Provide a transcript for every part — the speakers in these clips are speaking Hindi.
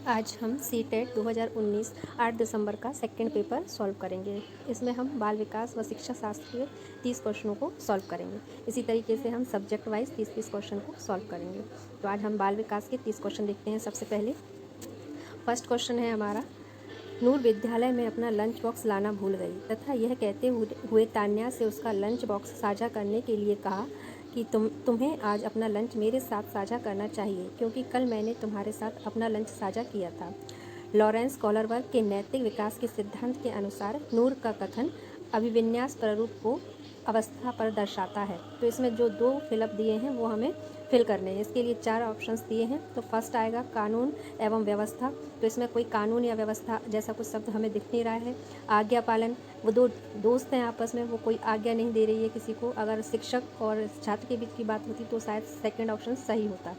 आज हम सीटेट 2019 8 दिसंबर का सेकंड पेपर सॉल्व करेंगे। इसमें हम बाल विकास व शिक्षा शास्त्र के 30 क्वेश्चनों को सॉल्व करेंगे। इसी तरीके से हम सब्जेक्ट वाइज 30 क्वेश्चन को सॉल्व करेंगे। तो आज हम बाल विकास के 30 क्वेश्चन देखते हैं। सबसे पहले फर्स्ट क्वेश्चन है हमारा, नूर विद्यालय में अपना लंच बॉक्स लाना भूल गई तथा यह कहते हुए तान्या से उसका लंच बॉक्स साझा करने के लिए कहा कि तुम्हें आज अपना लंच मेरे साथ साझा करना चाहिए क्योंकि कल मैंने तुम्हारे साथ अपना लंच साझा किया था। लॉरेंस कॉलरबर्ग के नैतिक विकास के सिद्धांत के अनुसार नूर का कथन अभिविन्यास प्रारूप को अवस्था पर दर्शाता है। तो इसमें जो दो फिलअप दिए हैं वो हमें फिल करने हैं। इसके लिए 4 ऑप्शंस दिए हैं। तो फर्स्ट आएगा कानून एवं व्यवस्था। तो इसमें कोई कानून या व्यवस्था जैसा कुछ शब्द हमें दिख नहीं रहा है। आज्ञा पालन, वो दो दोस्त हैं आपस में, वो कोई आज्ञा नहीं दे रही है किसी को। अगर शिक्षक और छात्र के बीच की बात होती तो शायद सेकंड ऑप्शन सही होता।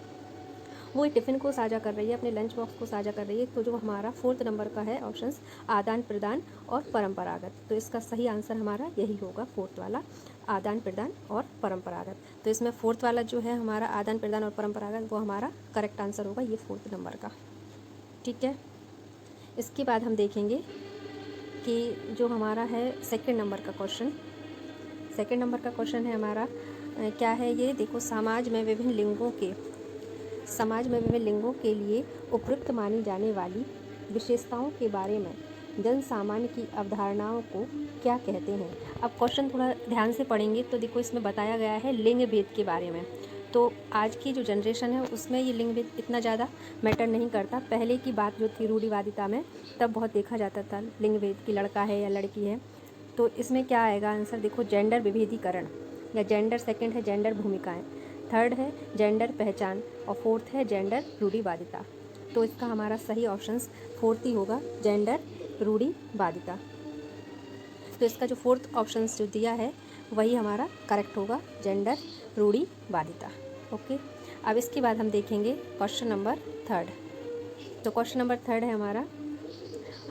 वो टिफ़िन को साझा कर रही है, अपने लंच बॉक्स को साझा कर रही है। तो जो हमारा 4th नंबर का है ऑप्शंस आदान प्रदान और परंपरागत। तो इसका सही आंसर हमारा यही होगा, 4th वाला आदान प्रदान और परंपरागत। तो इसमें 4th वाला जो है हमारा आदान प्रदान और परंपरागत वो हमारा करेक्ट आंसर होगा, ये 4th नंबर का। ठीक है, इसके बाद हम देखेंगे कि जो हमारा है सेकंड नंबर का क्वेश्चन। सेकंड नंबर का क्वेश्चन है हमारा क्या है ये देखो, समाज में विभिन्न लिंगों के लिए उपयुक्त मानी जाने वाली विशेषताओं के बारे में जन सामान्य की अवधारणाओं को क्या कहते हैं। अब क्वेश्चन थोड़ा ध्यान से पढ़ेंगे तो देखो इसमें बताया गया है लिंग भेद के बारे में। तो आज की जो जनरेशन है उसमें ये लिंग भेद इतना ज़्यादा मैटर नहीं करता। पहले की बात जो थी रूढ़िवादिता में, तब बहुत देखा जाता था लिंग भेद की, लड़का है या लड़की है। तो इसमें क्या आएगा आंसर, देखो जेंडर विभेदीकरण या जेंडर, सेकंड है जेंडर भूमिकाएं, थर्ड है जेंडर पहचान और फोर्थ है जेंडर रूढ़िवादिता। तो इसका हमारा सही ऑप्शंस 4th ही होगा, जेंडर रूढ़िवादिता। तो इसका जो 4th ऑप्शंस जो दिया है वही हमारा करेक्ट होगा, जेंडर रूढ़िवादिता। ओके, अब इसके बाद हम देखेंगे क्वेश्चन नंबर 3। तो क्वेश्चन नंबर 3 है हमारा,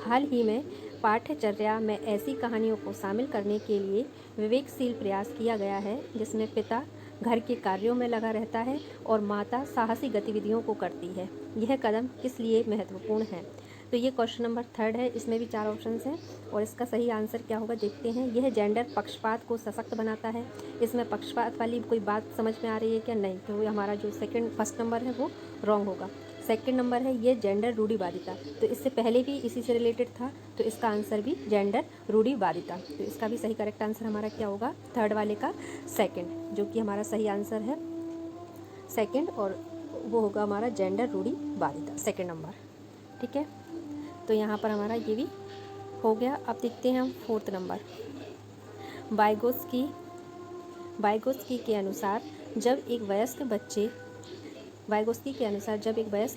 हाल ही में पाठ्यचर्या में ऐसी कहानियों को शामिल करने के लिए विवेकशील प्रयास किया गया है जिसमें पिता घर के कार्यों में लगा रहता है और माता साहसी गतिविधियों को करती है। यह कदम किस लिए महत्वपूर्ण है। तो ये क्वेश्चन नंबर 3 है। इसमें भी 4 ऑप्शंस हैं और इसका सही आंसर क्या होगा देखते हैं। यह जेंडर पक्षपात को सशक्त बनाता है। इसमें पक्षपात वाली कोई बात समझ में आ रही है क्या, नहीं। तो हमारा जो फर्स्ट नंबर है वो रॉन्ग होगा। सेकंड नंबर है ये जेंडर रूढ़िवादिता, तो इससे पहले भी इसी से रिलेटेड था, तो इसका आंसर भी जेंडर रूढ़िवादिता। तो इसका भी सही करेक्ट आंसर हमारा क्या होगा, 3rd वाले का सेकंड, जो कि हमारा सही आंसर है सेकंड, और वो होगा हमारा जेंडर रूढ़िवादिता, सेकंड नंबर। ठीक है, तो यहाँ पर हमारा ये भी हो गया। अब देखते हैं हम 4th नंबर। वाइगोत्स्की के अनुसार जब एक वयस्क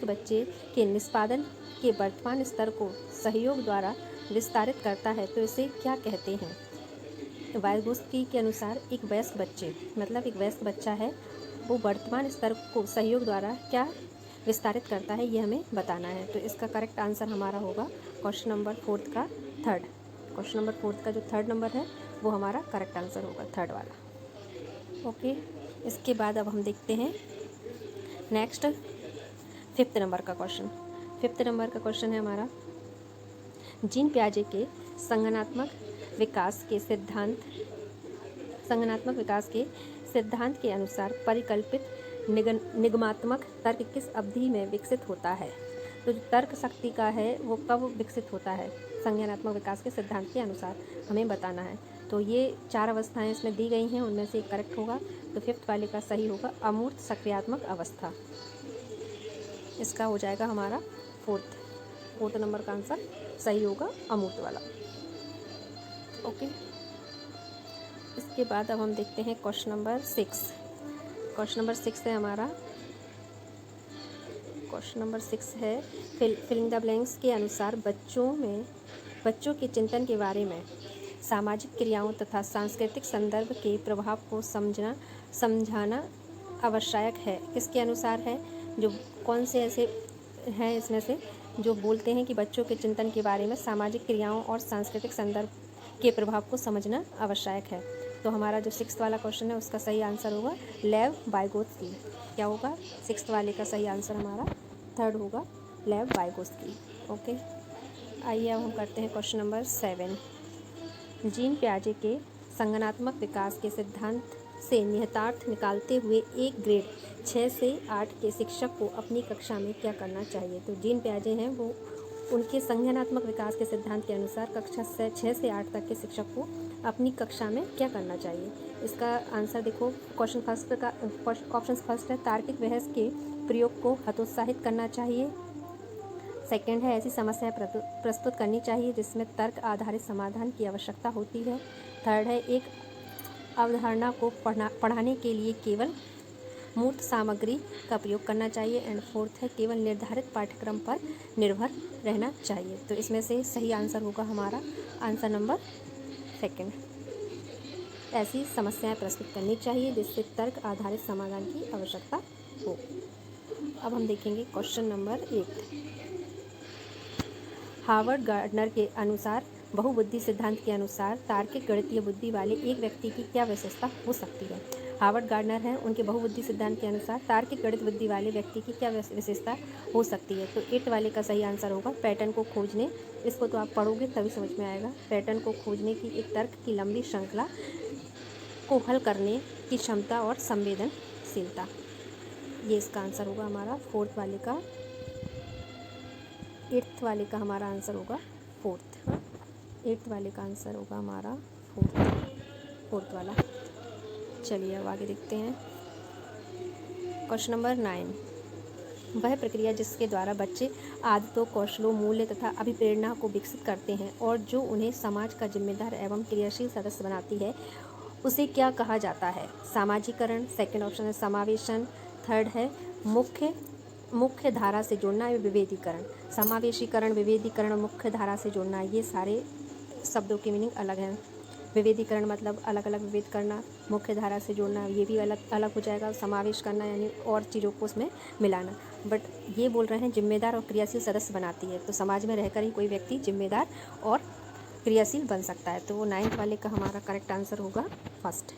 बच्चे के निष्पादन के वर्तमान स्तर को सहयोग द्वारा विस्तारित करता है तो इसे क्या कहते हैं। वाइगोत्स्की के अनुसार एक वयस्क बच्चे मतलब एक वयस्क बच्चा है, वो वर्तमान स्तर को सहयोग द्वारा क्या विस्तारित करता है, ये हमें बताना है। तो इसका करेक्ट आंसर हमारा होगा क्वेश्चन नंबर 4th का 3rd। क्वेश्चन नंबर 4th का जो 3rd नंबर है वो हमारा करेक्ट आंसर होगा, 3rd वाला। ओके, इसके बाद अब हम देखते हैं नेक्स्ट 5th नंबर का क्वेश्चन। 5th नंबर का क्वेश्चन है हमारा, जीन पियाजे के संज्ञानात्मक विकास के सिद्धांत के अनुसार परिकल्पित निगमात्मक तर्क किस अवधि में विकसित होता है। तो जो तर्क शक्ति का है वो कब विकसित होता है, संज्ञानात्मक विकास के सिद्धांत के अनुसार हमें बताना है। तो ये 4 अवस्थाएं इसमें दी गई हैं, उनमें से एक करेक्ट होगा। तो 5th वाले का सही होगा अमूर्त सक्रियात्मक अवस्था। इसका हो जाएगा हमारा 4th नंबर का आंसर सही होगा, अमूर्त वाला। ओके, इसके बाद अब हम देखते हैं क्वेश्चन नंबर 6। क्वेश्चन नंबर 6 है हमारा, क्वेश्चन नंबर 6 है, फिलिंग द ब्लैंक्स के अनुसार बच्चों के चिंतन के बारे में सामाजिक क्रियाओं तथा सांस्कृतिक संदर्भ के प्रभाव को समझाना आवश्यक है। किसके अनुसार है, जो कौन से ऐसे हैं इसमें से जो बोलते हैं कि बच्चों के चिंतन के बारे में सामाजिक क्रियाओं और सांस्कृतिक संदर्भ के प्रभाव को समझना आवश्यक है। तो हमारा जो 6th वाला क्वेश्चन है उसका सही आंसर होगा लेव वाइगोत्स्की। क्या होगा, 6th वाले का सही आंसर हमारा 3rd होगा, लेव वाइगोत्स्की। ओके, आइए अब हम करते हैं क्वेश्चन नंबर 7। जीन पियाजे के संज्ञानात्मक विकास के सिद्धांत से निहितार्थ निकालते हुए एक ग्रेड 6 से 8 के शिक्षक को अपनी कक्षा में क्या करना चाहिए। तो जीन पियाजे हैं वो, उनके संज्ञानात्मक विकास के सिद्धांत के अनुसार कक्षा 6 से 8 तक के शिक्षक को अपनी कक्षा में क्या करना चाहिए। इसका आंसर देखो, क्वेश्चन फर्स्ट का ऑप्शन फर्स्ट है तार्किक बहस के प्रयोग को हतोत्साहित करना चाहिए। सेकंड है ऐसी समस्याएं प्रस्तुत करनी चाहिए जिसमें तर्क आधारित समाधान की आवश्यकता होती है। थर्ड है एक अवधारणा को पढ़ाने के लिए केवल मूर्त सामग्री का प्रयोग करना चाहिए। एंड फोर्थ है केवल निर्धारित पाठ्यक्रम पर निर्भर रहना चाहिए। तो इसमें से सही आंसर होगा हमारा आंसर नंबर सेकंड। ऐसी समस्याएं प्रस्तुत करनी चाहिए जिससे तर्क आधारित समाधान की आवश्यकता हो। अब हम देखेंगे क्वेश्चन नंबर 8। हार्वर्ड गार्डनर के अनुसार बहुबुद्धि सिद्धांत के अनुसार तार्किक गणितीय बुद्धि वाले एक व्यक्ति की क्या विशेषता हो सकती है। हार्वर्ड गार्डनर हैं, उनके बहुबुद्धि सिद्धांत के अनुसार तार्किक गणित बुद्धि वाले व्यक्ति की क्या विशेषता हो सकती है। तो 8 वाले का सही आंसर होगा पैटर्न को खोजने। इसको तो आप पढ़ोगे तभी समझ में आएगा। पैटर्न को खोजने की एक तर्क की लंबी श्रृंखला को हल करने की क्षमता और संवेदनशीलता, ये इसका आंसर होगा हमारा फोर्थ वाले का। 8th वाले का हमारा आंसर होगा फोर्थ। 8th वाले का आंसर होगा हमारा फोर्थ वाला। चलिए अब आगे देखते हैं क्वेश्चन नंबर 9। वह प्रक्रिया जिसके द्वारा बच्चे आदतों, कौशलों, मूल्य तथा अभिप्रेरणा को विकसित करते हैं और जो उन्हें समाज का जिम्मेदार एवं क्रियाशील सदस्य बनाती है, उसे क्या कहा जाता है। सामाजिकरण, सेकंड ऑप्शन है समावेशन, थर्ड है मुख्य धारा से जोड़ना या विभेदीकरण। समावेशीकरण, विभेदीकरण और मुख्य धारा से जोड़ना, ये सारे शब्दों की मीनिंग अलग हैं। विभेदीकरण मतलब अलग अलग विभेद करना, मुख्य धारा से जोड़ना ये भी अलग अलग हो जाएगा। समावेश करना यानी और चीज़ों को उसमें मिलाना। बट ये बोल रहे हैं जिम्मेदार और क्रियाशील सदस्य बनाती है, तो समाज में रहकर ही कोई व्यक्ति जिम्मेदार और क्रियाशील बन सकता है। तो वो 9th वाले का हमारा करेक्ट आंसर होगा फर्स्ट,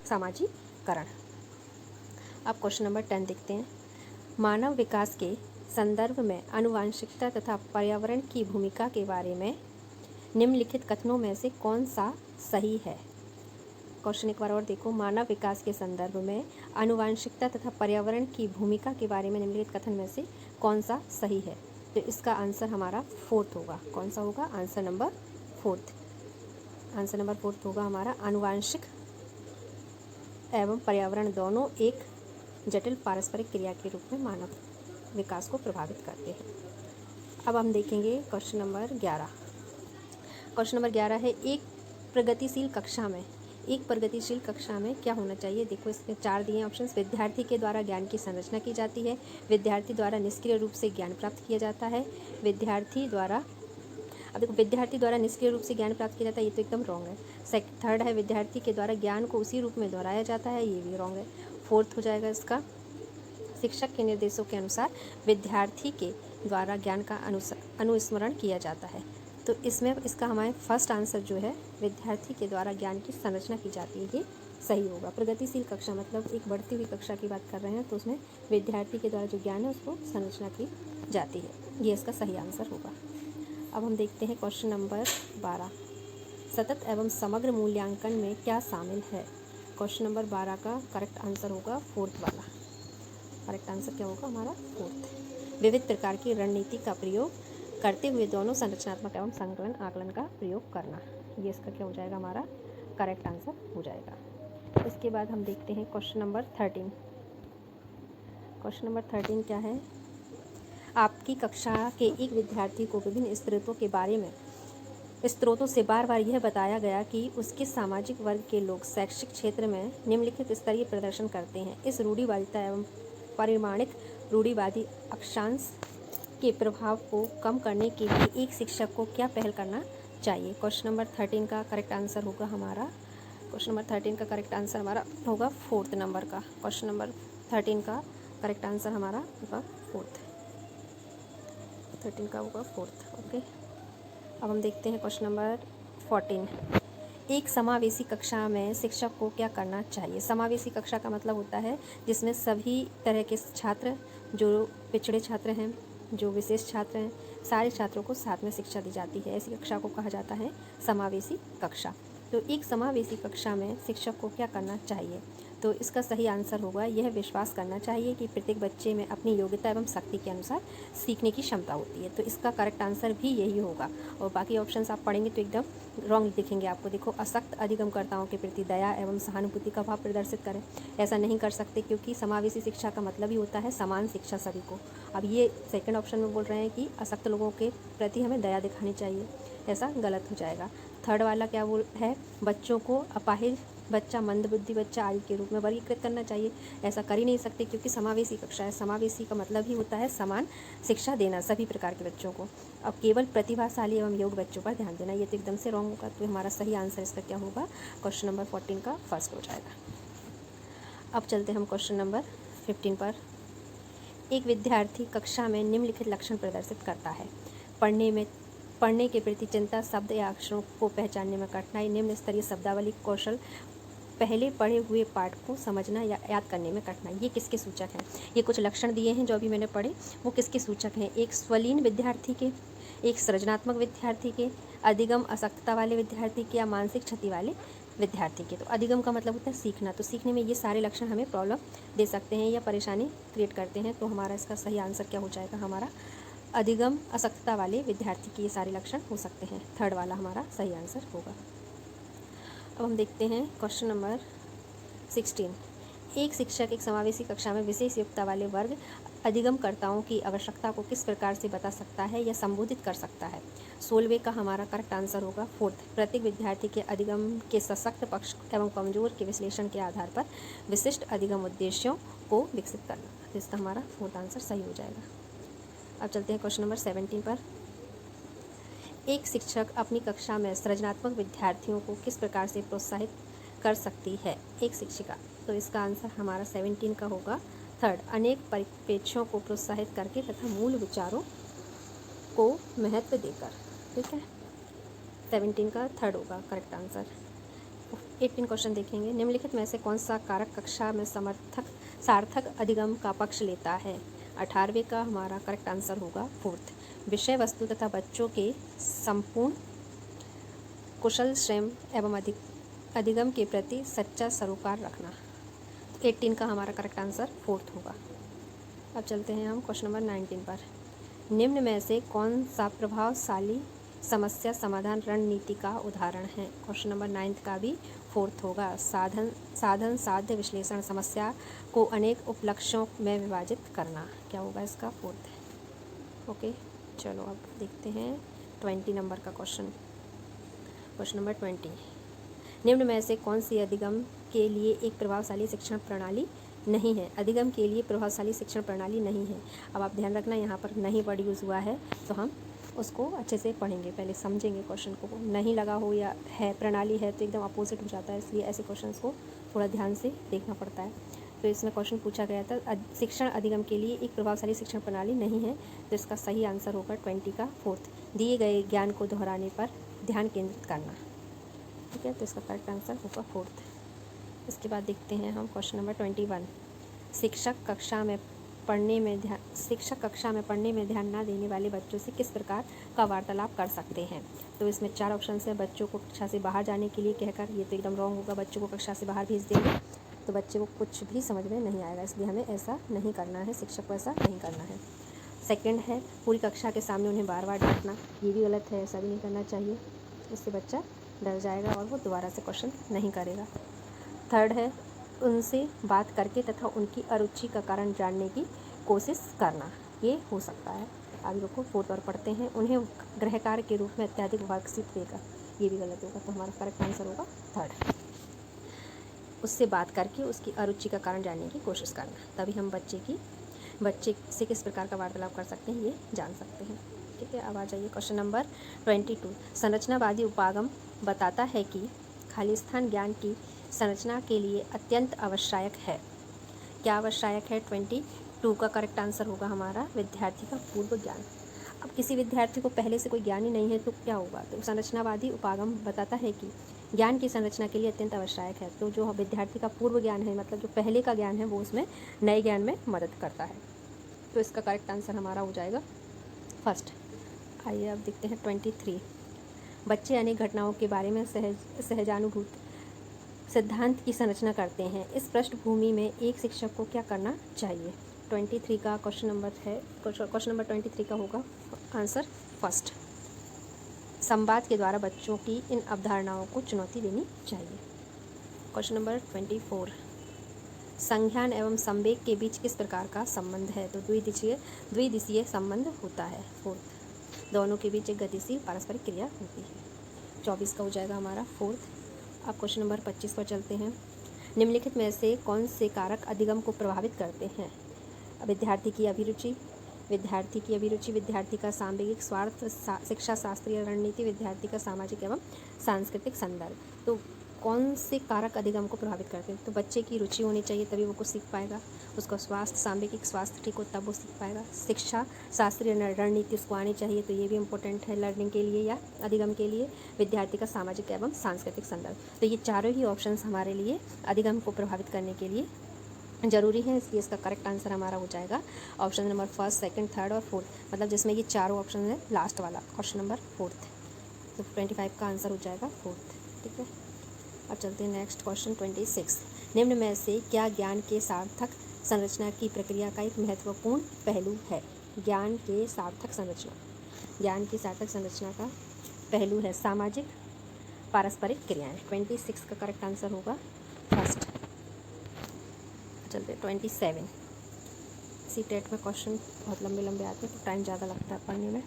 सामाजिकरण। अब क्वेश्चन नंबर 10 देखते हैं। मानव विकास के संदर्भ में आनुवांशिकता तथा पर्यावरण की भूमिका के बारे में निम्नलिखित कथनों में से कौन सा सही है। क्वेश्चन एक बार और देखो, मानव विकास के संदर्भ में आनुवांशिकता तथा पर्यावरण की भूमिका के बारे में निम्नलिखित कथन में से कौन सा सही है। तो इसका आंसर हमारा फोर्थ होगा। कौन सा होगा? Answer number fourth. Answer number fourth होगा हमारा। आनुवांशिक एवं पर्यावरण दोनों एक जटिल पारस्परिक क्रिया के रूप में मानव विकास को प्रभावित करते हैं। अब हम देखेंगे क्वेश्चन नंबर 11। क्वेश्चन नंबर 11 है एक प्रगतिशील कक्षा में क्या होना चाहिए। देखो इसमें 4 दिए ऑप्शंस। विद्यार्थी के द्वारा ज्ञान की संरचना की जाती है, विद्यार्थी द्वारा निष्क्रिय रूप से ज्ञान प्राप्त किया जाता है, विद्यार्थी द्वारा निष्क्रिय रूप से ज्ञान प्राप्त किया जाता है, ये तो एकदम रॉन्ग है। थर्ड है विद्यार्थी के द्वारा ज्ञान को उसी रूप में दोहराया जाता है, ये भी रॉन्ग है। फोर्थ हो जाएगा इसका शिक्षक के निर्देशों के अनुसार विद्यार्थी के द्वारा ज्ञान का अनुस्मरण किया जाता है। तो इसमें इसका हमारे फर्स्ट आंसर जो है विद्यार्थी के द्वारा ज्ञान की संरचना की जाती है, ये सही होगा। प्रगतिशील कक्षा मतलब एक बढ़ती हुई कक्षा की बात कर रहे हैं, तो उसमें विद्यार्थी के द्वारा जो ज्ञान है उसको संरचना की जाती है, ये इसका सही आंसर होगा। अब हम देखते हैं क्वेश्चन नंबर 12। सतत एवं समग्र मूल्यांकन में क्या शामिल है। क्वेश्चन नंबर 12 का करेक्ट आंसर होगा फोर्थ वाला। करेक्ट आंसर क्या होगा हमारा? फोर्थ। विविध प्रकार की रणनीति का प्रयोग करते हुए दोनों संरचनात्मक एवं संकलन आकलन का प्रयोग करना, ये इसका क्या हो जाएगा? हमारा करेक्ट आंसर हो जाएगा। इसके बाद हम देखते हैं क्वेश्चन नंबर 13। क्वेश्चन नंबर 13 क्या है? आपकी कक्षा के एक विद्यार्थी को विभिन्न स्रोतों से बार बार यह बताया गया कि उसके सामाजिक वर्ग के लोग शैक्षिक क्षेत्र में निम्नलिखित स्तरीय प्रदर्शन करते हैं। इस रूढ़िवादिता एवं परिमाणिक रूढ़िवादी अक्षांश के प्रभाव को कम करने के लिए एक शिक्षक को क्या पहल करना चाहिए। क्वेश्चन नंबर 13 का करेक्ट आंसर होगा हमारा फोर्थ नंबर का। क्वेश्चन नंबर 13 का करेक्ट आंसर हमारा होगा फोर्थ। 13 का होगा फोर्थ। ओके, अब हम देखते हैं क्वेश्चन नंबर 14। एक समावेशी कक्षा में शिक्षक को क्या करना चाहिए। समावेशी कक्षा का मतलब होता है जिसमें सभी तरह के छात्र, जो पिछड़े छात्र हैं, जो विशेष छात्र हैं सारे छात्रों को साथ में शिक्षा दी जाती है। ऐसी कक्षा को कहा जाता है समावेशी कक्षा। तो एक समावेशी कक्षा में शिक्षक को क्या करना चाहिए? तो इसका सही आंसर होगा यह विश्वास करना चाहिए कि प्रत्येक बच्चे में अपनी योग्यता एवं शक्ति के अनुसार सीखने की क्षमता होती है। तो इसका करेक्ट आंसर भी यही होगा। और बाकी ऑप्शंस आप पढ़ेंगे तो एकदम रॉन्ग दिखेंगे आपको। देखो, अशक्त अधिगमकर्ताओं के प्रति दया एवं सहानुभूति का भाव प्रदर्शित करें। ऐसा नहीं कर सकते क्योंकि समावेशी शिक्षा का मतलब ही होता है समान शिक्षा सभी को। अब ये सेकंड ऑप्शन में बोल रहे हैं कि अशक्त लोगों के प्रति हमें दया दिखानी चाहिए, ऐसा गलत हो जाएगा। थर्ड वाला क्या बोल है? बच्चों को अपाहिज बच्चा, मंदबुद्धि बच्चा आदि के रूप में वर्गीकृत करना चाहिए। ऐसा कर ही नहीं सकते क्योंकि समावेशी कक्षा है। समावेशी का मतलब ही होता है समान शिक्षा देना सभी प्रकार के बच्चों को। अब केवल प्रतिभाशाली एवं योग्य बच्चों पर ध्यान देना, ये तो एकदम से रॉन्ग होगा। तो हमारा सही आंसर इसका क्या होगा? क्वेश्चन नंबर 14 का फर्स्ट हो जाएगा। अब चलते हैं हम क्वेश्चन नंबर 15 पर। एक विद्यार्थी कक्षा में निम्नलिखित लक्षण प्रदर्शित करता है: पढ़ने के प्रति चिंता, शब्द या अक्षरों को पहचानने में कठिनाई, निम्न स्तरीय शब्दावली कौशल, पहले पढ़े हुए पाठ को समझना या याद करने में कठिनाई। ये किसके सूचक हैं? ये कुछ लक्षण दिए हैं जो अभी मैंने पढ़े, वो किसके सूचक हैं? एक स्वलीन विद्यार्थी के, एक सृजनात्मक विद्यार्थी के, अधिगम अशक्तता वाले विद्यार्थी के, या मानसिक क्षति वाले विद्यार्थी के। तो अधिगम का मतलब होता है सीखना। तो सीखने में ये सारे लक्षण हमें प्रॉब्लम दे सकते हैं या परेशानी क्रिएट करते हैं। तो हमारा इसका सही आंसर क्या हो जाएगा? हमारा अधिगम अशक्तता वाले विद्यार्थी के ये सारे लक्षण हो सकते हैं। थर्ड वाला हमारा सही आंसर होगा। अब हम देखते हैं क्वेश्चन नंबर 16। एक शिक्षक एक समावेशी कक्षा में विशेष योग्यता वाले वर्ग अधिगमकर्ताओं की आवश्यकता को किस प्रकार से बता सकता है या संबोधित कर सकता है? 16वें का हमारा करेक्ट आंसर होगा फोर्थ। प्रत्येक विद्यार्थी के अधिगम के सशक्त पक्ष एवं कमजोर के विश्लेषण के आधार पर विशिष्ट अधिगम उद्देश्यों को विकसित करना। तो इसका हमारा फोर्थ आंसर सही हो जाएगा। अब चलते हैं क्वेश्चन नंबर 17 पर। एक शिक्षक अपनी कक्षा में सृजनात्मक विद्यार्थियों को किस प्रकार से प्रोत्साहित कर सकती है? एक शिक्षिका। तो इसका आंसर हमारा 17 का होगा थर्ड। अनेक परिप्रेक्ष्यों को प्रोत्साहित करके तथा मूल विचारों को महत्व देकर। ठीक है, 17 का थर्ड होगा करेक्ट आंसर। 18 क्वेश्चन देखेंगे। निम्नलिखित में से कौन सा कारक कक्षा में सार्थक अधिगम का पक्ष लेता है? 18वें का हमारा करेक्ट आंसर होगा फोर्थ। विषय वस्तु तथा बच्चों के संपूर्ण कुशल श्रम एवं अधिगम के प्रति सच्चा सरोकार रखना। 18 का हमारा करेक्ट आंसर फोर्थ होगा। अब चलते हैं हम क्वेश्चन नंबर 19 पर। निम्न में से कौन सा प्रभावशाली समस्या समाधान रणनीति का उदाहरण है? क्वेश्चन नंबर 9 का भी फोर्थ होगा। साधन साध्य विश्लेषण, समस्या को अनेक उपलक्ष्यों में विभाजित करना। क्या होगा इसका? फोर्थ है। ओके, चलो अब देखते हैं 20 नंबर का क्वेश्चन नंबर 20। निम्न में से कौन सी अधिगम के लिए एक प्रभावशाली शिक्षण प्रणाली नहीं है? अधिगम के लिए प्रभावशाली शिक्षण प्रणाली नहीं है। अब आप ध्यान रखना, यहाँ पर नहीं वर्ड यूज़ हुआ है तो हम उसको अच्छे से पढ़ेंगे, पहले समझेंगे क्वेश्चन को। नहीं लगा हो या है प्रणाली है तो एकदम अपोजिट हो जाता है, इसलिए ऐसे क्वेश्चंस को थोड़ा ध्यान से देखना पड़ता है। तो इसमें क्वेश्चन पूछा गया था शिक्षण अधिगम के लिए एक प्रभावशाली शिक्षण प्रणाली नहीं है। तो इसका सही आंसर होगा 20 का फोर्थ। दिए गए ज्ञान को दोहराने पर ध्यान केंद्रित करना। ठीक है, तो इसका करेक्ट आंसर होगा फोर्थ। इसके बाद देखते हैं हम क्वेश्चन नंबर 21। शिक्षक कक्षा में पढ़ने में ध्यान न देने वाले बच्चों से किस प्रकार का वार्तालाप कर सकते हैं? तो इसमें 4 ऑप्शन है। बच्चों को कक्षा से बाहर जाने के लिए कहकर, ये तो एकदम रॉन्ग होगा। बच्चों को कक्षा से बाहर भेज देंगे तो बच्चे को कुछ भी समझ में नहीं आएगा, इसलिए हमें ऐसा नहीं करना है, शिक्षक को ऐसा नहीं करना है। सेकंड है पूरी कक्षा के सामने उन्हें बार बार डांटना, ये भी गलत है, ऐसा भी नहीं करना चाहिए, इससे बच्चा डर जाएगा और वो दोबारा से क्वेश्चन नहीं करेगा। थर्ड है उनसे बात करके तथा उनकी अरुचि का कारण जानने की कोशिश करना, ये हो सकता है। आगे लोग को फोर्थ और पढ़ते हैं। उन्हें गृह कार्य के रूप में अत्यधिक विकसित देगा, ये भी गलत होगा। तो हमारा करेक्ट आंसर होगा थर्ड। उससे बात करके उसकी अरुचि का कारण जानने की कोशिश करना, तभी हम बच्चे से किस प्रकार का वार्तालाप कर सकते हैं ये जान सकते हैं। ठीक है, अब आ जाइए क्वेश्चन नंबर 22। संरचनावादी उपागम बताता है कि खाली स्थान ज्ञान की संरचना के लिए अत्यंत आवश्यक है। क्या आवश्यक है? 22 का करेक्ट आंसर होगा हमारा विद्यार्थी का पूर्व ज्ञान। अब किसी विद्यार्थी को पहले से कोई ज्ञान ही नहीं है तो क्या होगा? तो संरचनावादी उपागम बताता है कि ज्ञान की संरचना के लिए अत्यंत आवश्यक है। तो जो विद्यार्थी का पूर्व ज्ञान है, मतलब जो पहले का ज्ञान है, वो उसमें नए ज्ञान में मदद करता है। तो इसका करेक्ट आंसर हमारा हो जाएगा फर्स्ट। आइए अब देखते हैं 23। बच्चे अनेक घटनाओं के बारे में सहजानुभूत सिद्धांत की संरचना करते हैं। इस पृष्ठभूमि में एक शिक्षक को क्या करना चाहिए? 23 का क्वेश्चन नंबर है, क्वेश्चन नंबर 23 का होगा आंसर फर्स्ट। संवाद के द्वारा बच्चों की इन अवधारणाओं को चुनौती देनी चाहिए। क्वेश्चन नंबर 24, संज्ञान एवं संवेग के बीच किस प्रकार का संबंध है? तो द्विदिशीय संबंध होता है। फोर्थ, दोनों के बीच एक गतिशील पारस्परिक क्रिया होती है। 24 का हो जाएगा हमारा फोर्थ। अब क्वेश्चन नंबर 25 पर चलते हैं। निम्नलिखित में से कौन से कारक अधिगम को प्रभावित करते हैं? विद्यार्थी की अभिरुचि, विद्यार्थी का सांवेगिक स्वार्थ, शिक्षा शास्त्रीय रणनीति, विद्यार्थी का सामाजिक एवं सांस्कृतिक संदर्भ। तो कौन से कारक अधिगम को प्रभावित करते हैं? तो बच्चे की रुचि होनी चाहिए तभी वो कुछ सीख पाएगा, उसका स्वास्थ्य, सांवेगिक स्वास्थ्य ठीक हो तब वो सीख पाएगा। शिक्षा शास्त्रीय रणनीति उसको आनी चाहिए, तो ये भी इम्पोर्टेंट है लर्निंग के लिए या अधिगम के लिए। विद्यार्थी का सामाजिक एवं सांस्कृतिक संदर्भ, तो ये चारों ही ऑप्शंस हमारे लिए अधिगम को प्रभावित करने के लिए ज़रूरी है, इसलिए इसका करेक्ट आंसर हमारा हो जाएगा option number first, second, third और फोर्थ, मतलब जिसमें ये चारों ऑप्शन है लास्ट वाला क्वेश्चन नंबर फोर्थ। तो 25 का आंसर हो जाएगा फोर्थ। ठीक है, अब चलते हैं नेक्स्ट क्वेश्चन 26। निम्न में से क्या ज्ञान के सार्थक संरचना की प्रक्रिया का एक महत्वपूर्ण पहलू है? ज्ञान की सार्थक संरचना का पहलू है सामाजिक पारस्परिक क्रियाएं। 26 का करेक्ट आंसर होगा फर्स्ट। चलते 27। सी-टेट में क्वेश्चन बहुत लंबे आते हैं तो टाइम ज़्यादा लगता है पढ़ने में।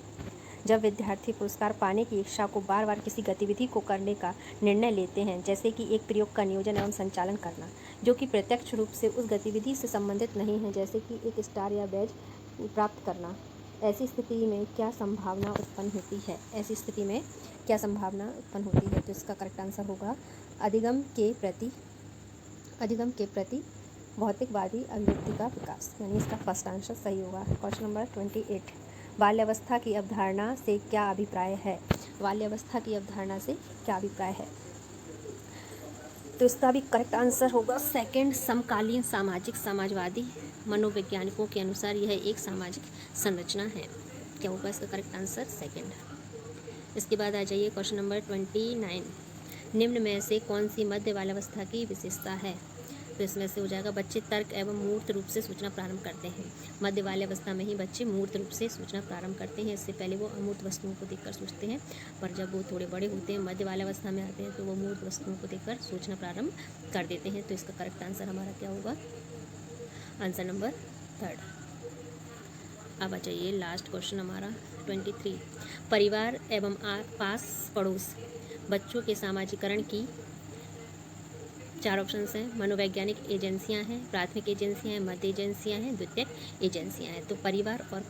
जब विद्यार्थी पुरस्कार पाने की इच्छा को बार बार किसी गतिविधि को करने का निर्णय लेते हैं, जैसे कि एक प्रयोग का नियोजन एवं संचालन करना, जो कि प्रत्यक्ष रूप से उस गतिविधि से संबंधित नहीं है, जैसे कि एक स्टार या बैज प्राप्त करना, ऐसी स्थिति में क्या संभावना उत्पन्न होती है? तो इसका करेक्ट आंसर होगा अधिगम के प्रति भौतिकवादी अभिव्यक्ति का विकास, यानी इसका फर्स्ट आंसर सही होगा। क्वेश्चन नंबर 28, बाल्यावस्था की अवधारणा से क्या अभिप्राय है? तो इसका भी करेक्ट आंसर होगा सेकंड, समकालीन सामाजिक समाजवादी मनोवैज्ञानिकों के अनुसार यह एक सामाजिक संरचना है। क्या होगा इसका करेक्ट आंसर? सेकंड। इसके बाद आ जाइए क्वेश्चन नंबर 29। निम्न में से कौन सी मध्य बाल्यावस्था की विशेषता है? तो इसमें से हो जाएगा बच्चे तर्क एवं मूर्त रूप से सोचना प्रारंभ करते हैं। मध्य बाल्यावस्था में ही बच्चे मूर्त रूप से सोचना प्रारंभ करते हैं। इससे पहले वो अमूर्त वस्तुओं को देखकर सोचते हैं, पर जब वो थोड़े बड़े होते हैं, मध्य बाल्यावस्था में आते हैं, तो वो मूर्त वस्तुओं को देखकर सोचना प्रारंभ कर देते हैं। तो इसका करेक्ट आंसर हमारा क्या होगा? Answer number third. अब आ जाइए लास्ट क्वेश्चन हमारा 23। परिवार एवं पास पड़ोस बच्चों के सामाजिकरण की 4 ऑप्शंस हैं। मनोवैज्ञानिक एजेंसियां हैं, प्राथमिक एजेंसियां हैं, मध्य एजेंसियां हैं, द्वितीयक एजेंसियां हैं। तो परिवार और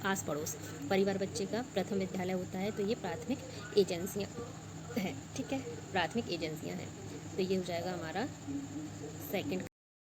आस पड़ोस, परिवार बच्चे का प्रथम विद्यालय होता है, तो ये प्राथमिक एजेंसियां हैं। ठीक है, प्राथमिक एजेंसियां हैं, तो ये हो जाएगा हमारा सेकंड।